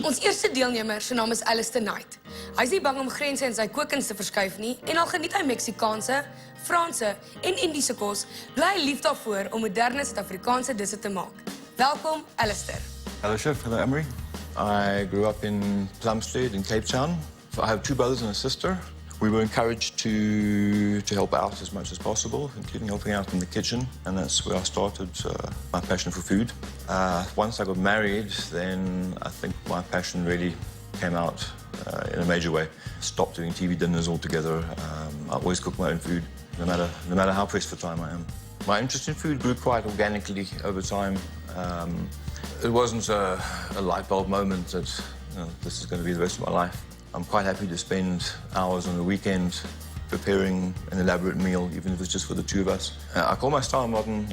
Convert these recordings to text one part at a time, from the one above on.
Ons eerste deelnemer, sy naam is Alastair Knight. Hy is nie bang om grense in sy kookkuns te verskuif nie en al geniet hy Meksikaanse, Franse en Indiese kos, bly hy lief daarvoor om moderne Suid-Afrikaanse disse te maak. Welkom, Alastair. Hello, Chef. Hello, Emery. I grew up in Plumstead in Cape Town. I have 2 brothers and a sister. We were encouraged to help out as much as possible, including helping out in the kitchen, and that's where I started my passion for food. Once I got married, then I think my passion really came out in a major way. Stopped doing TV dinners altogether. I always cook my own food, no matter how pressed for time I am. My interest in food grew quite organically over time. It wasn't a light bulb moment that this is going to be the rest of my life. I'm quite happy to spend hours on the weekend preparing an elaborate meal, even if it's just for the 2 of us. I call my style modern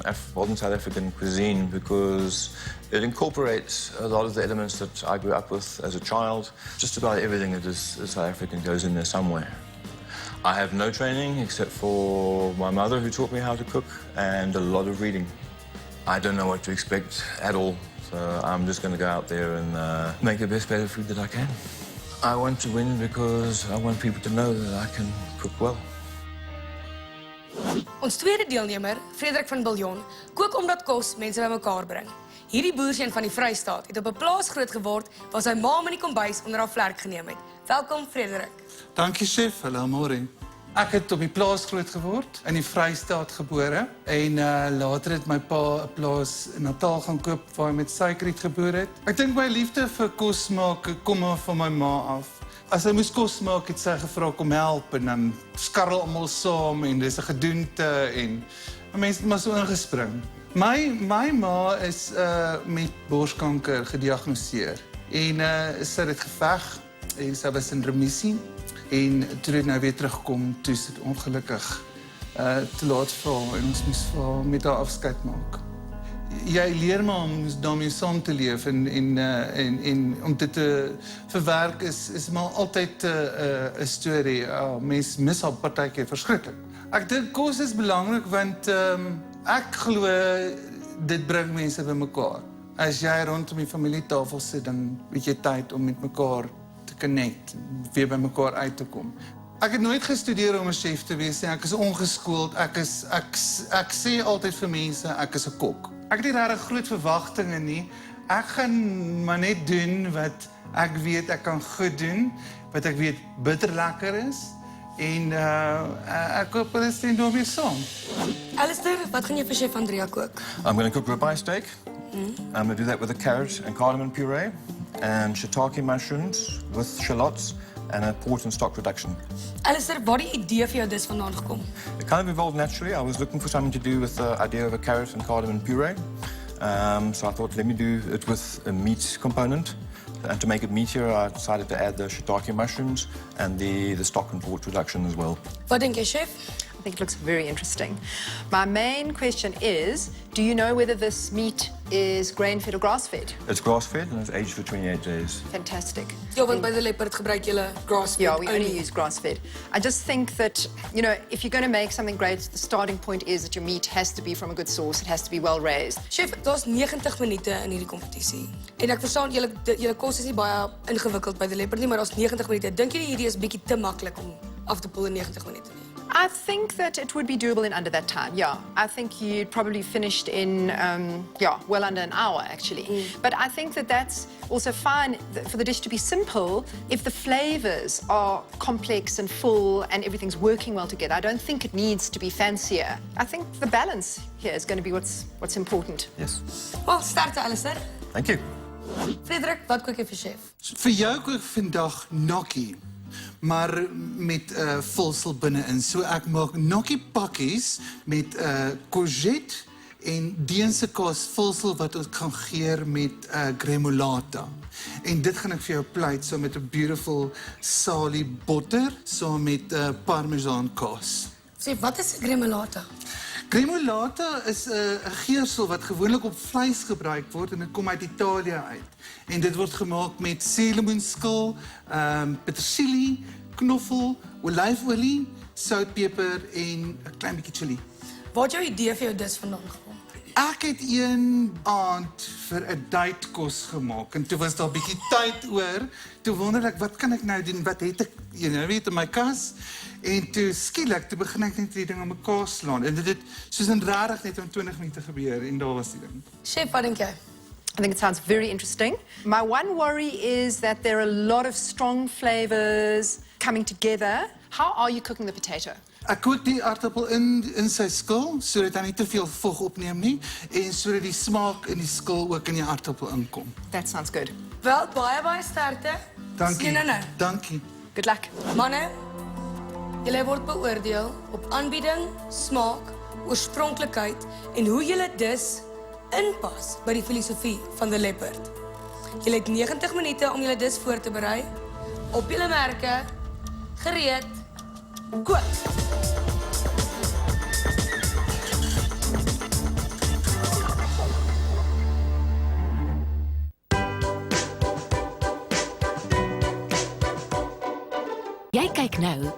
South African cuisine because it incorporates a lot of the elements that I grew up with as a child. Just about everything that is South African goes in there somewhere. I have no training except for my mother who taught me how to cook and a lot of reading. I don't know what to expect at all, so I'm just going to go out there and make the best plate of food that I can. I want to win because I want people to know that I can cook well. Ons tweede deelnemer, Frederik van Biljon, kook omdat kos mense bymekaar bring. Hierdie boerseun van die Vrystaat het op 'n plaas groot geword waar sy ma hom in die kombuis onder haar vlerk geneem het. Welkom, Frederik. Dankie, chef. Hallo, môre. Ek het op die plaas groot geword, in die Vrystaat gebore en later het my pa 'n plaas in Natal gaan koop waar hy met suikerriet geboer het. Ek dink my liefde vir kos maak kom maar van my ma af. As hy moes kos maak, het sy gevra kom help en dan skarrel almal saam en dis 'n gedoente en mense het maar so ingespring. My ma is met borskanker gediagnoseer en sy het dit geveg en sy was in remissie. En toe het nou weer terugkom, toe is dit ongelukkig te laat vir haar en ons moes vir haar met haar afskeid maak. Jy leer maar om daarmee saam te leef en om dit te verwerk is maar altyd 'n storie. Mens mis haar partykeer verskriklik. Ek dink kos is belangrik want ek glo dit bring mense bymekaar. As jy rondom die familietafel sit, dan het jy tyd om met mekaar connect, weer by mekaar uit te kom. Ek het nooit gestudeer om 'n chef te wees nie. Ek is ongeskoold. Ek sê altyd vir mense, ek is 'n kok. Ek het nie regtig groot verwagtinge nie. Ek gaan maar net doen wat ek weet ek kan goed doen, wat ek weet bitter lekker is en ek hoop hulle stem daarmee saam. Alastair, wat gaan jy vir chef Andrea kook? I'm going to cook ribeye steak. I'm going to do that with a carrot and cardamom puree and shiitake mushrooms with shallots and a port and stock reduction. Alastair, waar die idee vir jou dis vandaan gekom? It kind of evolved naturally. I was looking for something to do with the idea of a carrot and cardamom puree. So I thought, let me do it with a meat component. And to make it meatier, I decided to add the shiitake mushrooms and the stock and port reduction as well. Wat dink jy, chef? I think it looks very interesting. My main question is, do you know whether this meat is grain-fed or grass-fed? It's grass-fed and it's aged for 28 days. Fantastic. Ja, want by the leopard gebruik julle grass-fed. Yeah, we only use grass-fed. I just think that, you know, if you're going to make something great, the starting point is that your meat has to be from a good source. It has to be well raised. Chef, daar's 90 minute in hierdie kompetisie. En ek verstaan julle kos is nie baie ingewikkeld by the leopard nie, maar daar's 90 minute. Dink jy hierdie is bietjie te maklik om af te poel in 90 minute nie? I think that it would be doable in under that time, yeah. I think you'd probably finished in, well under an hour, actually. But I think that that's also fine for the dish to be simple if the flavors are complex and full and everything's working well together. I don't think it needs to be fancier. I think the balance here is going to be what's important. Yes. Wel, sterkte, Alastair. Thank you. Frederik, wat kook jy vir chef? Vir jou kook vandag gnocchi, maar met vulsel binne-in. So ek maak gnocchi pakkies met courgette en Deense kaas vulsel wat ons kan geur met gremolata. En dit gaan ek vir jou pleit so met 'n beautiful salie botter, so met parmesan kaas. Chef, wat is gremolata? Gremolata is 'n geursel wat gewoonlik op vleis gebruik word en dit kom uit Italië uit. En dit word gemaak met suurlemoenskil, petersilie, knoffel, olyfolie, soutpeper en 'n klein bietjie chili. Waar het jou idee vir jou dis vandaan gekom? Ek het een aand vir 'n date kos gemaak en toe was daar 'n bietjie tyd oor. Toe wonder ek, wat kan ek nou doen? Wat het ek, weet in my kas? En toe skielik, toe begin ek net die ding aan mekaar slaan. En dit het soos in regtig net om 20 minute gebeur en daar was die ding. Chef, wat dink jy? I think it sounds very interesting. My one worry is that there are a lot of strong flavors coming together. How are you cooking the potato? Ek kook die aardappel in sy skil, sodat hy nie te veel vog opneem nie, en sodat die smaak in die skil ook in die aardappel inkom. That sounds good. Wel, baie sterkte. Dankie. Sien nou. Dankie. Good luck. Manne, julle word beoordeel op aanbieding, smaak, oorspronklikheid en hoe julle dis inpas by die filosofie van The Leopard. Julle het 90 minute om julle dis voor te berei. Op julle merke, gereed, kook! Jy kyk nou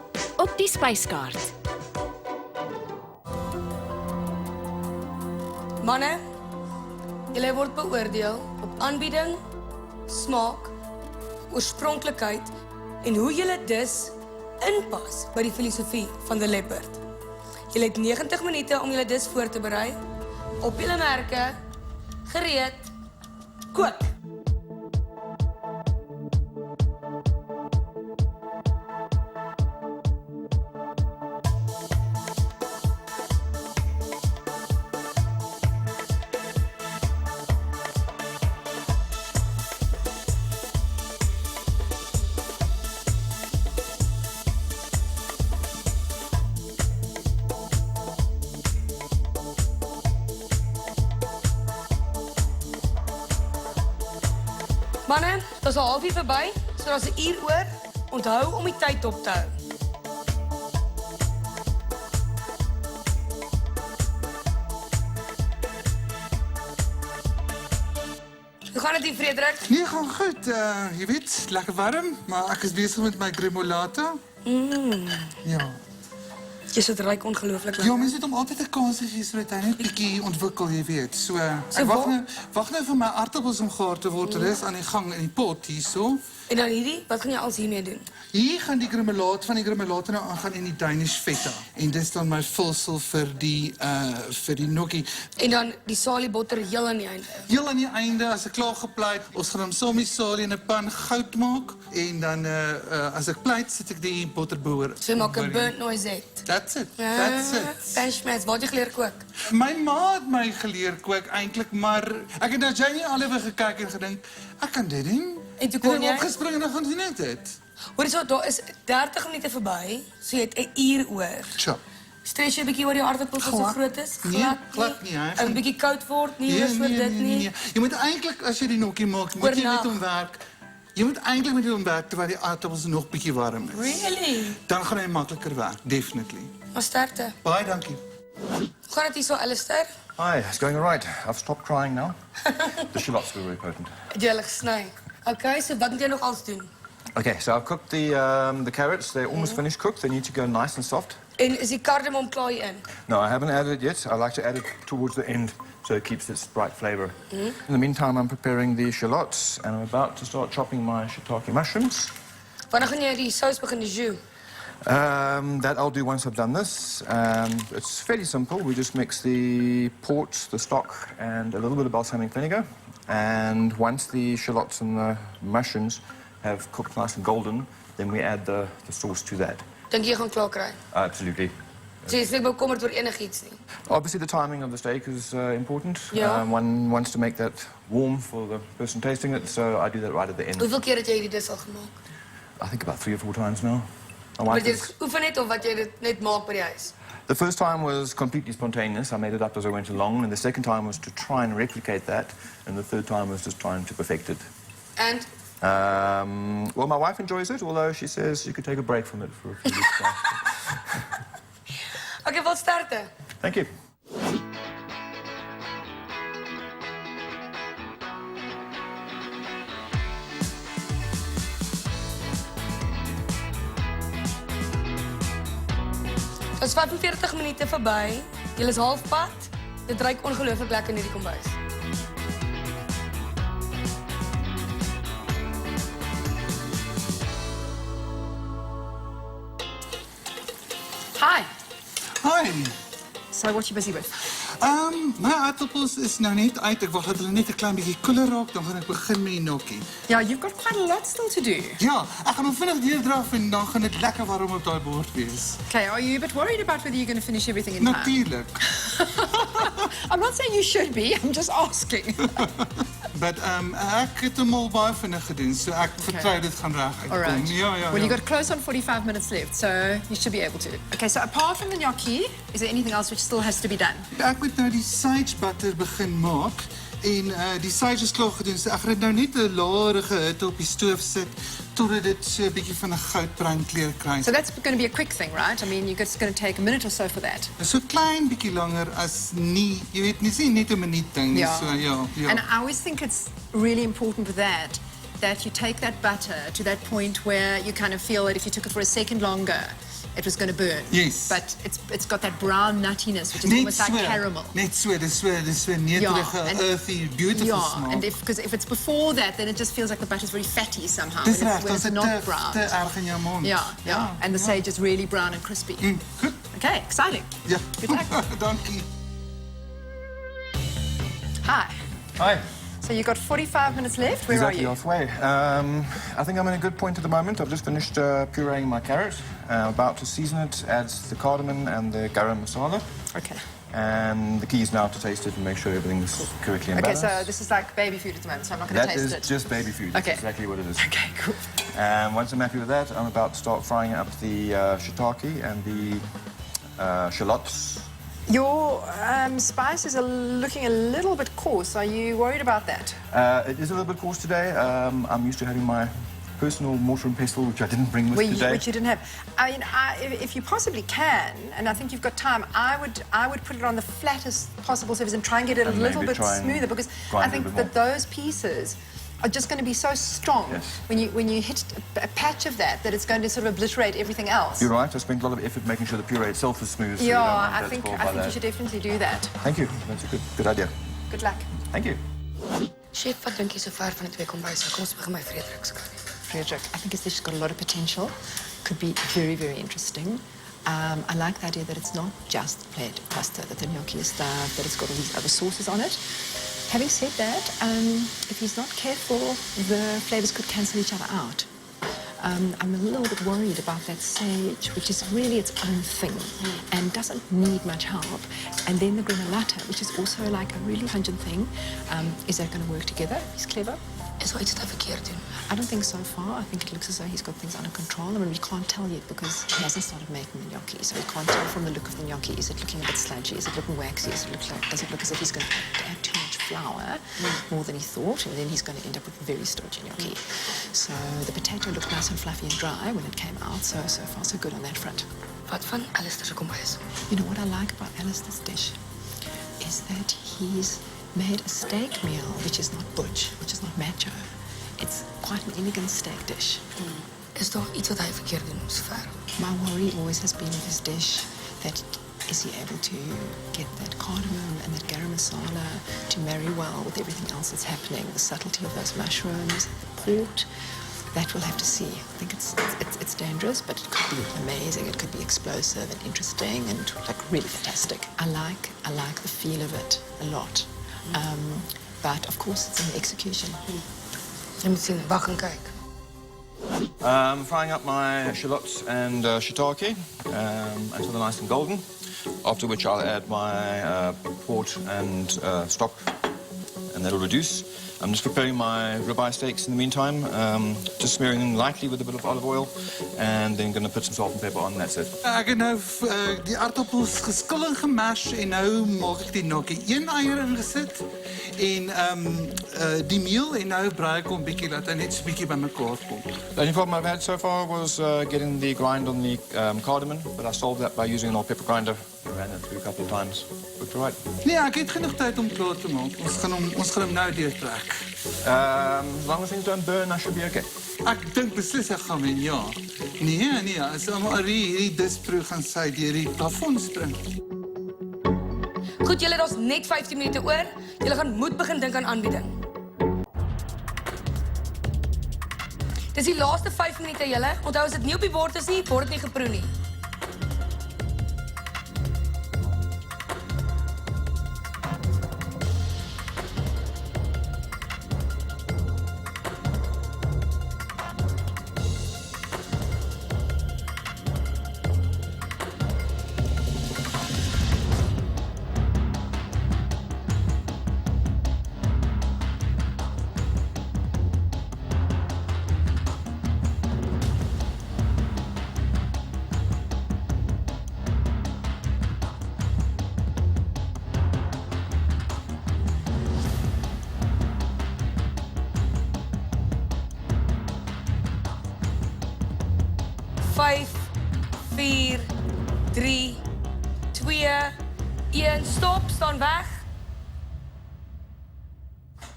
op Die Spyskaart. Manne, julle word beoordeel op aanbieding, smaak, oorspronklikheid en hoe julle dis inpas by die filosofie van The Leopard. Julle het 90 minute om julle dis voor te berei. Op julle merke, gereed, kook! Manne, dit is al 1/2 uur verby, so daar's 'n uur oor. Onthou om die tyd op te hou. Hoe gaan dit hier, Frederik? Nee, gaan goed. Jy weet, lekker warm, maar ek is besig met my gremolata. Ja. Jy sit ryk ongelooflik Ja, mens het hom altyd 'n kans gegee sodat hy net bietjie ontwikkel, jy weet. So ek wag nou vir my aardappels om gaar te word. Hulle is aan die gang in die pot hierso. En dan hierdie, wat gaan jy als hiermee doen? Hier gaan die gremolaat van die gremolata nou aangaan in die Danish feta. En dis dan my vulsel vir die gnocchi. En dan die saliebotter heel aan die einde. Heel aan die einde, as ek klaar gepleit, ons gaan hom saam met salie in 'n pan goud maak. En dan as ek pleit, sit ek die botterboer. So jy maak 'n burnt noisette. That's it. That's it. Benchmats, waar het jy geleer kook? My ma het my geleer kook eintlik, maar ek het na Janie Oliver gekyk en gedink, ek kan dit doen. En toe kon ek jy? het opgespring en dan gaan sien net dit. Hoor jy so, daar is 30 minute verby, so jy het 'n uur oor. Tja. Stres jy 'n bietjie oor die aardappels wat so Glad. groot is? Nee, glad nie, hè. 'n bietjie koud word, nie hoor vir dit nie. Jy moet eintlik as jy die gnocchi maak, moet jy Oornag. met hom werk. Jy moet eintlik met hom werk terwyl die aardappels nog bietjie warm is. Really? Dan gaan hy makliker werk, definitely. Maar sterkte. Baie dankie. Hoe gaan dit hier so, Alastair? Hi, it's going all right. I've stopped crying now. The shallots were very potent. Het jy hulle gesny? Okay, so wat moet jy nog alles doen? Okay, so I've cooked the carrots. They're almost finished cooked. They need to go nice and soft. En is die cardamom klaar hier in? No, I haven't added it yet. I like to add it towards the end so it keeps its bright flavour. In the meantime, I'm preparing the shallots and I'm about to start chopping my shiitake mushrooms. Wanneer gaan jy die sous begin jus? That I'll do once I've done this. It's fairly simple. We just mix the port, the stock, and a little bit of balsamic vinegar. And once the shallots and the mushrooms have cooked nice and golden, then we add the sauce to that. Dink jy gaan klaar kry? Absolutely. So jy is nie bekommerd oor enigiets nie. Obviously, the timing of the steak is important. Yeah. One wants to make that warm for the person tasting it, so I do that right at the end. Hoeveel keer het jy hierdie dis al gemaak? I think about 3 or 4 times now. My Wat wife jy is- dit oefen het of wat jy dit net maak by die huis? The first time was completely spontaneous. I made it up as I went along. And the second time was to try and replicate that. And the third time was just trying to perfect it. And Well, my wife enjoys it, although she says you could take a break from it for a few weeks. okay, wat starte? Thank you. Dit is 45 minute verby. Julle is halfpad. Dit ruik ongelooflik lekker in hierdie kombuis. Hi. Hi. So what are you busy with? My aardappels is nou net uit. Ek wag dat hulle net 'n klein bietjie koeler raak, dan gaan ek begin met die gnocchi. Yeah, you've got quite a lot still to do. Ja, ek gaan hom vinnig deurdraf en dan gaan dit lekker warm op daai bord wees. Okay, are you a bit worried about whether you're going to finish everything in time? Natuurlik. I'm not saying you should be, I'm just asking. But ek het hom al baie vinnig gedoen, so ek vertrou dit gaan reg uitkom. All right. Ja. Well, you've got close on 45 minutes left, so you should be able to. Okay, so apart from the gnocchi, is there anything else which still has to be done? Ek moet nou die sage butter begin maak en die sage is klaar gedoen. So ek gaan dit nou net 'n laerige hitte op die stoof sit totdat dit so 'n bietjie van 'n goudbruin kleur kry. So that's going to be a quick thing, right? I mean, it's going to take a minute or so for that. So klein bietjie langer as nie, jy weet, nie net 'n minuut ding nie. Yeah. So ja. And I always think it's really important with that you take that butter to that point where you kind of feel that if you took it for a second longer, it was going to burn. Yes. But it's got that brown nuttiness, which is almost like caramel. Net so, dis so neterige, earthy, beautiful smaak. And because if it's before that, then it just feels like the butter's very fatty somehow. Dis when reg, it's dan not is brown. te erg in jou mond. Yeah. And the sage is really brown and crispy. Goed. Okay, exciting. Ja. Good luck. Dankie. Hi. Hi. So you've got 45 minutes left. Where Exactly are you? halfway. I think I'm in a good point at the moment. I've just finished pureeing my carrot. About to season it, adds the cardamom and the garam masala. Okay. And the key is now to taste it and make sure everything's correctly in Okay, balance. so this is like baby food at the moment, so I'm not going to That taste is it. just baby food. Okay. That's exactly what it is. Okay, cool. And once I'm happy with that, I'm about to start frying up the shiitake and the shallots. Your spices are looking a little bit coarse. Are you worried about that? It is a little bit coarse today. I'm used to having my personal mortar and pestle, which I didn't bring with today. Which you didn't have. I mean, if you possibly can, and I think you've got time, I would put it on the flattest possible surface and try and get it a And little maybe bit try and smoother, because grind I a think bit that those pieces are just going to be so strong when you hit a patch of that it's going to sort of obliterate everything else. You're right. I spent a lot of effort making sure the puree itself is smooth. So Yeah, you don't want I that think spoiled by that. you should definitely do that. Thank you. That's a good idea. Good luck. Thank you. Chef, wat dink jy so ver van die twee kombuise? Kom ons begin by Frederik se kant. Frederick, I think it's got a lot of potential. Could be very, very interesting. I like the idea that it's not just plain pasta, that the gnocchi is stuffed, that it's got all these other sauces on it. Having said that, if he's not careful, the flavors could cancel each other out. I'm a little bit worried about that sage, which is really its own thing and doesn't need much help. And then the granulata, which is also like a really pungent thing. Is that going to work together? He's clever. Is daar iets wat hy verkeerd doen? I don't think so far. I think it looks as though he's got things under control. I mean, we can't tell yet because he hasn't started making the gnocchi, so we can't tell from the look of the gnocchi. Is it looking a bit sludgy? Is it looking waxy? Does it look as if he's going to add too much flour, more than he thought, and then he's going to end up with very starchy gnocchi. So the potato looked nice and fluffy and dry when it came out, so far so good on that front. Wat van Alastair se kombuis? You know what I like about Alastair's dish is that he's made a steak meal which is not butch, which is not macho. It's quite an elegant steak dish. Is daar iets wat hy verkeerd doen sover? My worry always has been with his dish that is he able to get that cardamom and that garam masala to marry well with everything else that's happening, the subtlety of those mushrooms, port. That we'll have to see. I think it's dangerous, but it could be amazing. It could be explosive and interesting and like really fantastic. I like the feel of it a lot. But of course it's in the execution. Jy moet sien, wag en kyk. Frying up my shallots and shiitake until they're nice and golden, after which I'll add my port and stock, and that'll reduce. I'm just preparing my ribeye steaks in the meantime, just smearing them lightly with a bit of olive oil, and then going to put some salt and pepper on, that's it. Ek het nou die aardappels geskil en gemash en nou maak ek die gnocchi. 1 eier ingesit en die meel en nou braai ek hom bietjie laat hy net so bietjie bymekaar kom. The only problem I've had so far was getting the grind on the cardamom, but I solved that by using an old pepper grinder. I ran it through a couple of times. Worked all right. Nee, ek het genoeg tyd om klaar te maak. Ons gaan hom nou deurtrek. As long as things don't burn, I should be okay. Ek dink beslis ek gaan wen, ja. Nee, as almal hierdie disproe gaan sy deur die plafon spring. Goed, julle, daar's net 15 minute oor. Julle gaan moet begin dink aan aanbieding. Dis die laaste 5 minute, julle. Onthou as dit nie op die bord is nie, word dit nie geproe nie. Vijf, 4, 3, 2, 1, stop, staan weg.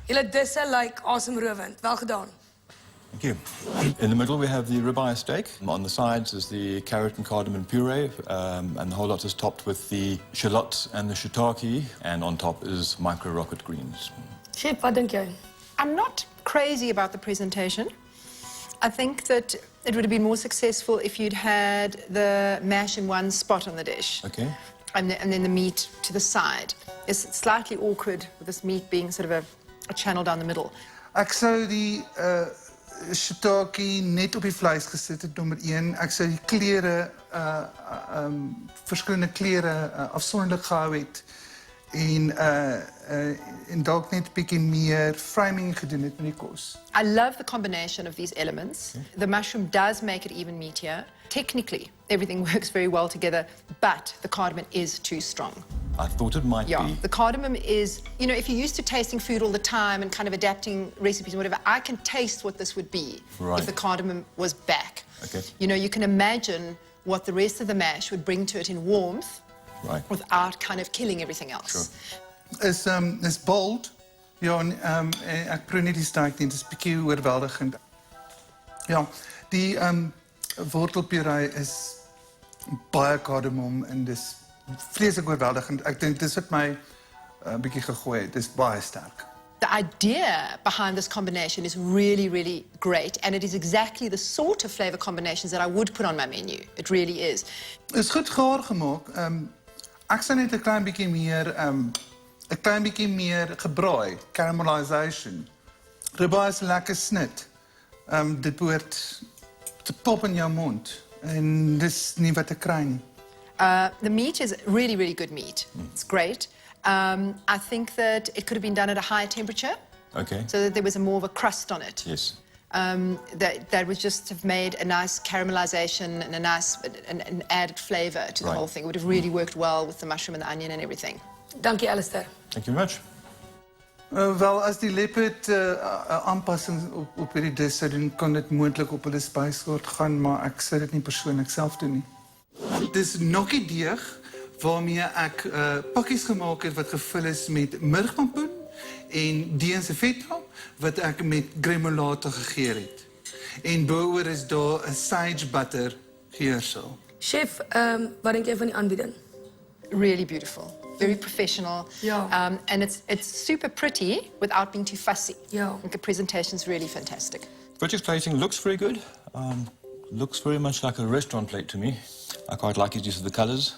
Julle disse lyk asemrowend. Wel gedaan. Thank you. In the middle we have the ribeye steak. On the sides is the carrot and cardamom puree, and the whole lot is topped with the shallots and the shiitake, and on top is micro rocket greens. Chef, wat dink jy? I'm not crazy about the presentation. I think that it would have been more successful if you'd had the mash in one spot on the dish. Okay. And then the meat to the side. It's slightly awkward with this meat being sort of a channel down the middle. Ek sou die shiitake net op die vleis gesit het, nommer 1. Ek sou die kleure, verskillende kleure afsonderlik gehou het. En dalk net 'n bietjie meer framing gedoen het met die kos. I love the combination of these elements. The mushroom does make it even meatier. Technically, everything works very well together, but the cardamom is too strong. I thought it might be. The cardamom is, you know, if you're used to tasting food all the time and kind of adapting recipes and whatever, I can taste what this would be if the cardamom was back. Okay. You know, you can imagine what the rest of the mash would bring to it in warmth. Right. Without kind of killing everything else. Sure. Is bold. Ja, ek proe nie die steak nie, dit is bietjie oorweldigend. Ja, die wortelpuree is baie kardemom en dis vreeslik oorweldigend. Ek dink dis wat my bietjie gegooi het. Dis baie sterk. The idea behind this combination is really, really great, and it is exactly the sort of flavor combinations that I would put on my menu. It really is. Is goed gaar gemaak. Ek sou net 'n klein bietjie meer gebraai, caramelization. Ribeye is 'n lekker snit. Dit behoort te pop in jou mond en dis nie wat ek kry nie. The meat is really, really good meat. It's great. I think that it could have been done at a higher temperature. Okay. So that there was more of a crust on it. Yes. That would just have made a nice caramelization and a nice an added flavor to the whole thing. It would have really worked well with the mushroom and the onion and everything. Dankie, Alastair. Thank you very much. Wel, as die leopard aanpassings op hierdie dis sou doen, kan dit moontlik op hulle spyskaart gaan, maar ek sou dit nie persoonlik self doen nie. Dis gnocchi deeg waarmee ek pakkies gemaak het wat gevul is met murgpampoen en Deense feta wat ek met gremolata gegeur het. En bo-oor is daar 'n sage butter geursel. Chef, wat dink jy van die aanbieding? Really beautiful. Very professional. Yeah. And it's super pretty without being too fussy. Yeah. I think the presentation's really fantastic. British plating looks very good. Looks very much like a restaurant plate to me. I quite like his use of the colours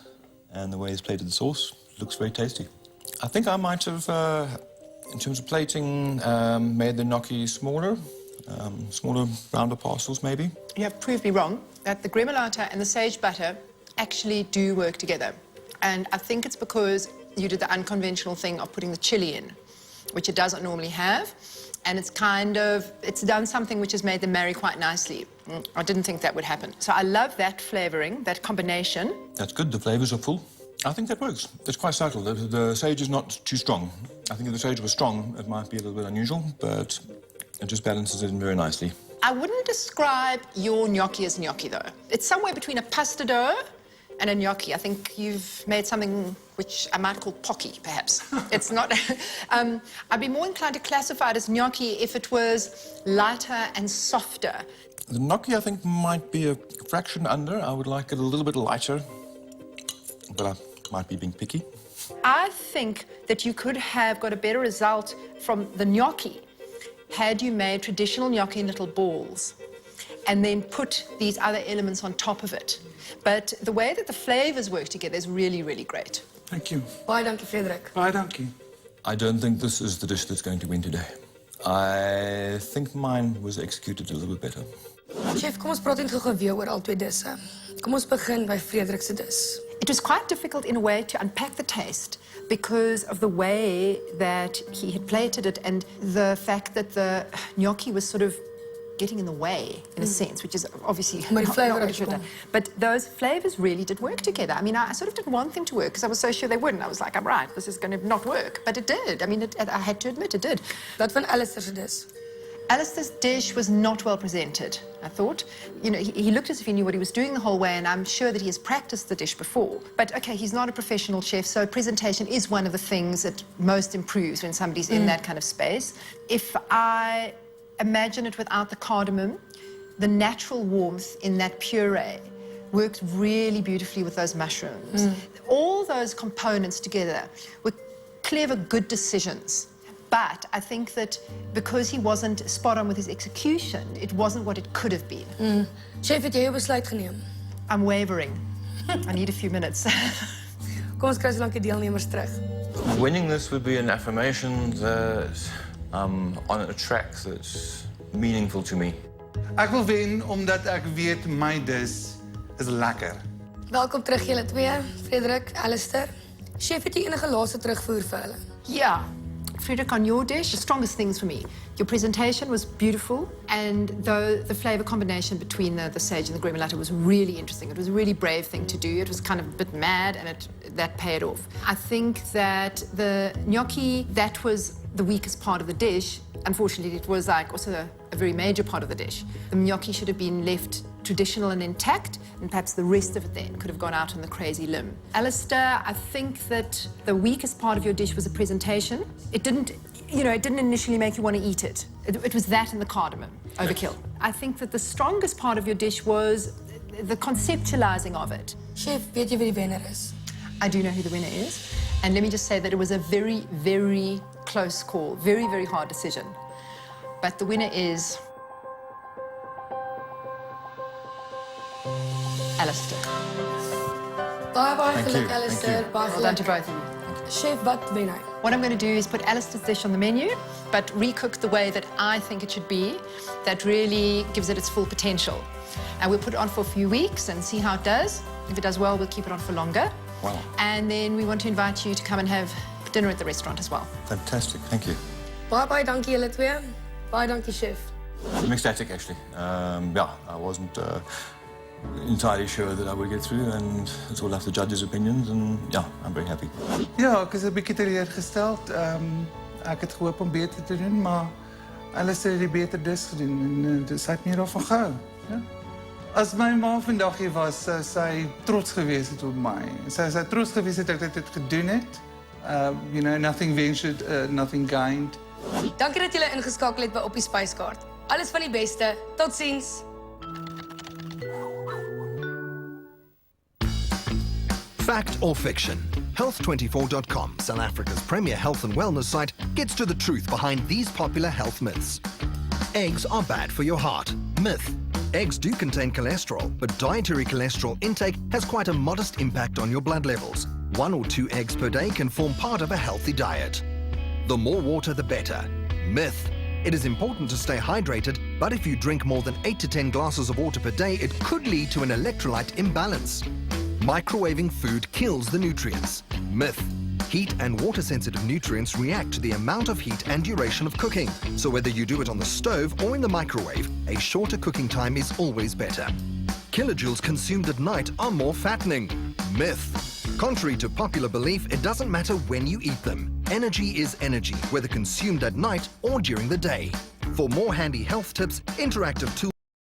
and the way he's plated the sauce. Looks very tasty. I think I might have, in terms of plating, made the gnocchi smaller, smaller, rounder parcels maybe. You have proved me wrong that the gremolata and the sage butter actually do work together. And I think it's because you did the unconventional thing of putting the chili in, which it doesn't normally have. And it's done something which has made them marry quite nicely. I didn't think that would happen. So I love that flavouring, that combination. That's good, the flavours are full. I think that works. It's quite subtle. The sage is not too strong. I think if the sage was strong, it might be a little bit unusual, but it just balances it in very nicely. I wouldn't describe your gnocchi as gnocchi, though. It's somewhere between a pasta dough and a gnocchi. I think you've made something which I might call pocky, perhaps. It's not... I'd be more inclined to classify it as gnocchi if it was lighter and softer. The gnocchi, I think, might be a fraction under. I would like it a little bit lighter, but I might be being picky. I think that you could have got a better result from the gnocchi had you made traditional gnocchi in little balls and then put these other elements on top of it. But the way that the flavors work together is really, really great. Thank you. Baie dankie Frederik. Baie dankie. I don't think this is the dish that's going to win today. I think mine was executed a little bit better. Chef, kom ons praat net gou-gou weer oor al twee disse. Kom ons begin by Frederik se dis. It was quite difficult in a way to unpack the taste because of the way that he had plated it and the fact that the gnocchi was sort of getting in the way, in a sense, which is obviously Maar die not flavour what het it should have. gekom. But those flavors really did work together. I mean, I sort of didn't want them to work because I was so sure they wouldn't. I was like, I'm right, this is going to not work. But it did. I mean, I had to admit it did. Wat van Alastair se dis? Alastair's dish was not well presented, I thought. You know, he looked as if he knew what he was doing the whole way, and I'm sure that he has practiced the dish before. But, okay, he's not a professional chef, so presentation is one of the things that most improves when somebody's in that kind of space. If I imagine it without the cardamom, the natural warmth in that puree worked really beautifully with those mushrooms. All those components together were clever, good decisions. But I think that because he wasn't spot on with his execution, it wasn't what it could have been. Chef, het jy jou besluit geneem? I'm wavering. I need a few minutes. Kom ons kry so lank die deelnemers terug. Winning this would be an affirmation that I'm on a track that's meaningful to me. Ek wil wen omdat ek weet my dis is lekker. Welkom terug julle twee, Frederik, Alastair. Chef, het jy enige laaste terugvoer vir hulle? Yeah. Friedrich, on your dish, the strongest things for me. Your presentation was beautiful, and the flavor combination between the sage and the gremolata was really interesting. It was a really brave thing to do. It was kind of a bit mad, and that paid off. I think that the gnocchi, that was the weakest part of the dish. Unfortunately, it was like also a very major part of the dish. The gnocchi should have been left traditional and intact, and perhaps the rest of it then could have gone out on the crazy limb. Alastair, I think that the weakest part of your dish was the presentation. It didn't initially make you want to eat it. It was that and the cardamom, overkill. I think that the strongest part of your dish was the conceptualizing of it. Chef, weet jy wie die wenner is? I do know who the winner is, and let me just say that it was a very, very close call, very, very hard decision. But the winner is Alastair. Baie geluk, you, Alastair. Baie Well done to geluk. both of you. Chef, wat wen hy? What I'm going to do is put Alastair's dish on the menu, but recook the way that I think it should be, that really gives it its full potential. And we'll put it on for a few weeks and see how it does. If it does well, we'll keep it on for longer. Wow. And then we want to invite you to come and have dinner at the restaurant as well. Fantastic, thank you. Baie dankie julle twee. Baie dankie, chef. I'm ecstatic, actually. I wasn't entirely sure that I would get through, and it's all up to the judges' opinions, and yeah, I'm very happy. Ja, ek is 'n bietjie teleurgesteld. Ek het gehoop om beter te doen, maar Alastair het die beter dis gedoen en dis het meer daarvan gehou. Ja. As my ma vandag hier was, sou sy trots gewees het op my. Sy trots gewees het dat ek dit gedoen het. You know, nothing ventured, nothing gained. Dankie dat julle ingeskakel het by Die Spyskaart. Alles van die beste. Totsiens. Fact or fiction? Health24.com, South Africa's premier health and wellness site, gets to the truth behind these popular health myths. Eggs are bad for your heart. Myth. Eggs do contain cholesterol, but dietary cholesterol intake has quite a modest impact on your blood levels. 1 or 2 eggs per day can form part of a healthy diet. The more water, the better. Myth. It is important to stay hydrated, but if you drink more than 8 to 10 glasses of water per day, it could lead to an electrolyte imbalance. Microwaving food kills the nutrients. Myth. Heat and water-sensitive nutrients react to the amount of heat and duration of cooking. So whether you do it on the stove or in the microwave, a shorter cooking time is always better. Kilojoules consumed at night are more fattening. Myth. Contrary to popular belief, it doesn't matter when you eat them. Energy is energy, whether consumed at night or during the day. For more handy health tips, interactive tools,